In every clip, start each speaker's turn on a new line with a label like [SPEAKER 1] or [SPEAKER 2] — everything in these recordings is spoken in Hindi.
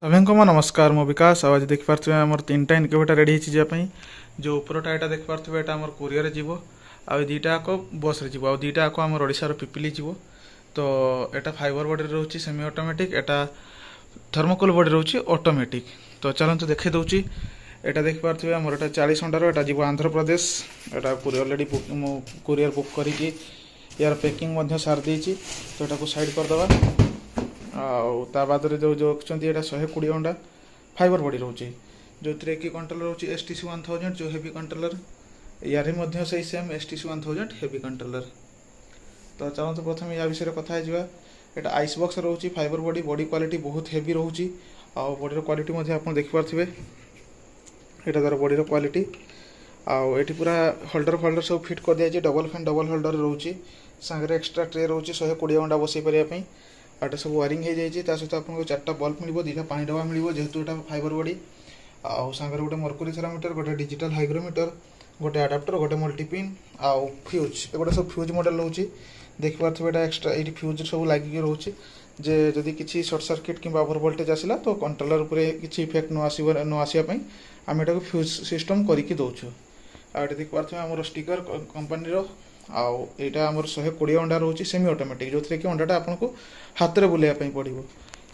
[SPEAKER 1] सभी को नमस्कार मो विकास आज देखिपे आम तीन टा इनक्यूबेटर रेडी जावाई जो उपरटा यहाँ देखिपे यहाँ आम कोरियर जीव आईटा बस जीव आ दुईटा आम ओडार पिपिली जीव तो यहाँ फाइबर बॉडी रोचे सेमी ऑटोमेटिक यहाँ थर्मोकोल बॉडी रोचे ऑटोमेटिक। तो चलते देखे दूची यहाँ देखिपे आम 40 घंटार यहाँ जीव आंध्र प्रदेश यहाँ अलरेडी कोरियर बुक करके यार पैकिंग सार देती तो यहाँ साइड करदे आ बाद जो जो ये 120 अंडा फाइबर बॉडी रोचे जो कि कंट्रोलर रोचे STC 1000 जो हेवी कंट्रोलर यार से सेम STC 1000 हेवी कंट्रोलर। तो चलते प्रथम या विषय कथा यहाँ आइस बॉक्स रोचे फाइबर बॉडी बॉडी क्वालिटी बहुत हेवी रोचे आ बॉडी क्वालिटी आप देखिपे यहाँ तार बॉडी क्वालिटी आठी पूरा होल्डर सब फिट कर दिया डबल फैन डबल होल्डर रोचे सांगे एक्सट्रा ट्रे रोचे 120 अंडा बसई पारे आटा सब वायरिंग हो जाए सहित आपको 4टा बल्ब मिल 2टा पानी डबा मिल जेहेतु यहाँ फाइबर बॉडी आउ सांगे गोटे मर्कुरी थर्मोमीटर गोटे डिजिटल हाइग्रोमीटर गोटे आडाप्टर गोटे मल्टीपिन आउ फ्यूज एगुटा सब फ्यूज मॉडल रोचे देखिपे यहाँ एक्सट्रा ये फ्यूज सब लगिक रोचे जे जदि किसी सर्ट सर्किट कि ओवर वोल्टेज आसला तो कंट्रोलर उपरे किसी इफेक्ट न आसवाई आम यहाँ फ्यूज सिस्टम करके दौचु। आ देखिपे आम स्टिकर कंपनी आईटा आम 120 अंडा रोचे सेमी ऑटोमेटिक जो थी कि अंडाटा आपको हाथ में बुलाइवाई पड़ो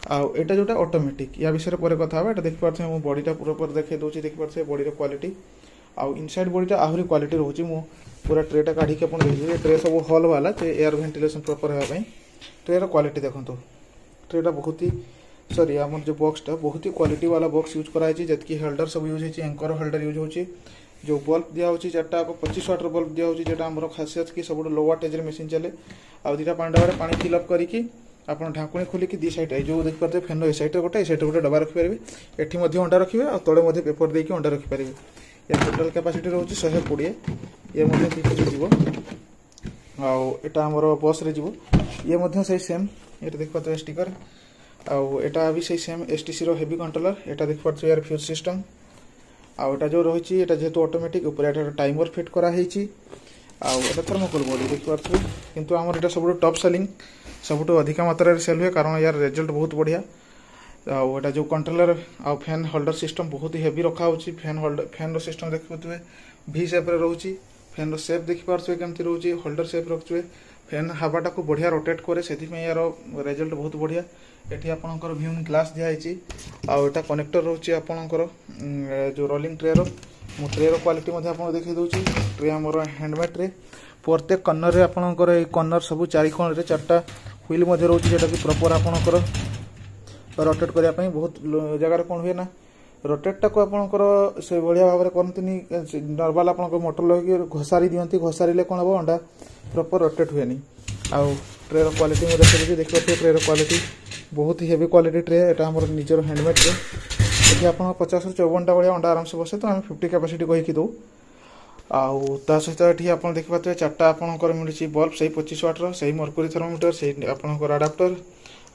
[SPEAKER 1] आईटा जोटा ऑटोमेटिक या विषय पर कथा यहाँ देखिपे मो बॉडीटा पूरा देखे दूसरी देखिपे बॉडी क्वालिटी आउ इनसाइड बॉडीटा आहरी क्वालिटी रोचे मु पूरा ट्रेटा काढ़ी देखिए ट्रे सब हॉल वाला एयर वेंटिलेशन प्रॉपर होगापी ट्रेर क्वालिटी देखो ट्रेटा बहुत ही सॉरी आम जो बॉक्सटा बहुत ही क्वालिटी वाला बॉक्स यूज कराई जी होल्डर सब यूज होती एंकर होल्डर यूज होची जो बल्ब दिया होची 4टा 25 वाटर बल्ब दिया होची जेटा हमरो खासियत कि सब लो वाटेज मशीन चले आ दुईटा पानी डबारे पानी फिलअप करके आप ढाकुणी खोलिकी दी साइड जो देखिए फैन ए साइड गोटे गोटे डबा रखिपारे एठी मध्ये अंडा रखिए आ तले पेपर देके अंडा रखिपारे या टोटल कैपेसिटी रोचे 120 ये जीव आटा आमर बस रे जीव ये से सेम ये देखिए स्टिकर आटा भी से सेम STC रो हेवी कंट्रोलर यहाँ देखिए यार फ्यूज सिस्टम आटा जो रही है जेहेतु ऑटोमेटिक ऊपर टाइमर फिट कराई आटा थर्मोकोल बॉडी देखिए किंतु आमर यहाँ सब टॉप सेलिंग सबुठ अधिक मात्रा सेल हुए कारण यार रिजल्ट बहुत बढ़िया आटा जो कंट्रोलर आ फैन होल्डर सिस्टम बहुत ही हेवी रखा फैन होल्डर फैन सिस्टम देखिए V शेप रोचे फैन शेप देखिपे केमती रोचे होल्डर शेप रखुए फैन हवाटा को बढ़िया रोटेट करे से यार रिजल्ट बहुत बढ़िया एटी आपंकर भ्यूइंग ग्लास दिखाई आटा कनेक्टर रोचे आपंकर जो रोलिंग ट्रेर ट्रेर क्वालिटी आप देखी दूसरी ट्रे आमर हैंडमेड ट्रे प्रत्येक कर्नर रे आपंकर कर्नर सब 4 कोण रे 4टा व्हील रोचे जोटा कि प्रॉपर आपंकर रोटेट करने बहुत जगार कौन हुए ना रोटेटा को आपंकर से भाया भाव में करती नर्माल आप मोटर लगे घोसारी दिखती घोसारे कौन हम अंडा प्रॉपर रोटेट हुए आउ ट्रेर क्वालिटी देखिए देखिए ट्रेर क्वालिटी बहुत ही हेवी क्वालिटी ट्रे यहाँ आम निजर हैंडमेड ट्रे ये आप 50-54टा भाया अंडा आराम से बसे तो आम 50 कैपेसिटी कहीकि दो आउ सहित ये आप देखिए 4टा आपंकर मिली बल्ब से 25 वाटर से मर्कुरी थर्मोमीटर से आपंकर आडाप्टर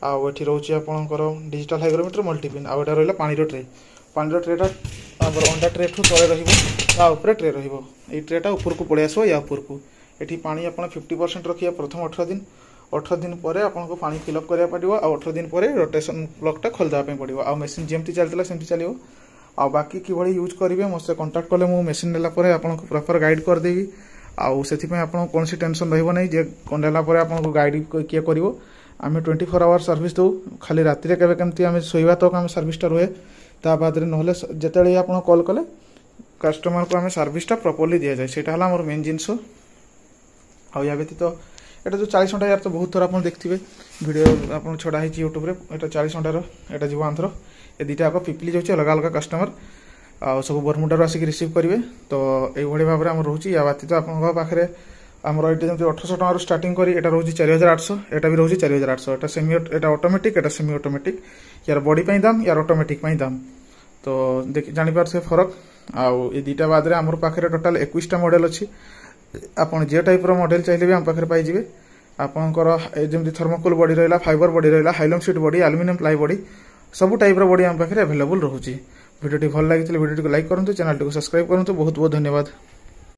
[SPEAKER 1] आउ ये रोचे आपंकर डिजिटल हाइग्रोमीटर मल्टीपिन आउ यहाँ रहा पानी ट्रेटा अंडा ट्रे ठू तले रही ट्रे रही ट्रेटा ऊपर को पड़े आसो या ऊपर को ये पानी आप 50% रखिए प्रथम 18 दिन पर आपको पानी फिलअप करा पड़ो आ 18 दिन पर रोटेशन प्लगटा खोलदेवाई पड़ो आ मेसीन जमी चलता सेमती चलो आ बाकी कि यूज करेंगे मो से कंटाक्ट कले मु मेसीन नेला आपको प्रॉपर गाइड करदेवी आउ से कौन सी टेंशन रही नहीं जे नेला आपको गाइड किए कर आम 24 आवर सर्विस दो खाली राति केमती आम शोवा तक आम सर्विसटा रुए ता बाद ना जिते आप कॉल कले कस्टमर को आम सर्विसटा प्रॉपर्ली दि जाए सेटा मोर मेन जिनस आ व्यतीत तो यहाँ जो 40 घंटा यार तो बहुत थर आप देखिए वीडियो आप छड़ा है यूट्यूब रे यहाँ 40 घंटार यहाँ जीव आंध्र ये दुईटा आग पिपिली जाऊँगी अलग अलग कस्टमर आ सब बरमुडार आसिक रिसीव करेंगे तो ये भाव में रोचे या व्यतीत आपरे आमर ये जमी 1800 टकर स्टार्टिंग करी एटा रोचे 4800 एटा भी रोचे 4800 एटा सेमी एटा ऑटोमेटिक एटा सेमी ऑटोमेटिक यार बॉडी पाई दाम यार ऑटोमेटिक पाई दाम तो जानिपार से फरक आउ ये दुईटा बाद में आमर पाखे टोटाल 21टा मॉडल अच्छी आपन जे टाइप मॉडल चाहिए भी आम पाखे पाइबे आपंकर जमी थर्मोकोल बॉडी रहा फाइबर बॉडी रहा hilum seat body aluminium ply body सब टाइप बॉडी आम पाखे अवेलेबल रोचे वीडियो भल लगी वीडियो को लाइक करूँ चैनल को सब्सक्राइब करूँ बहुत बहुत धन्यवाद।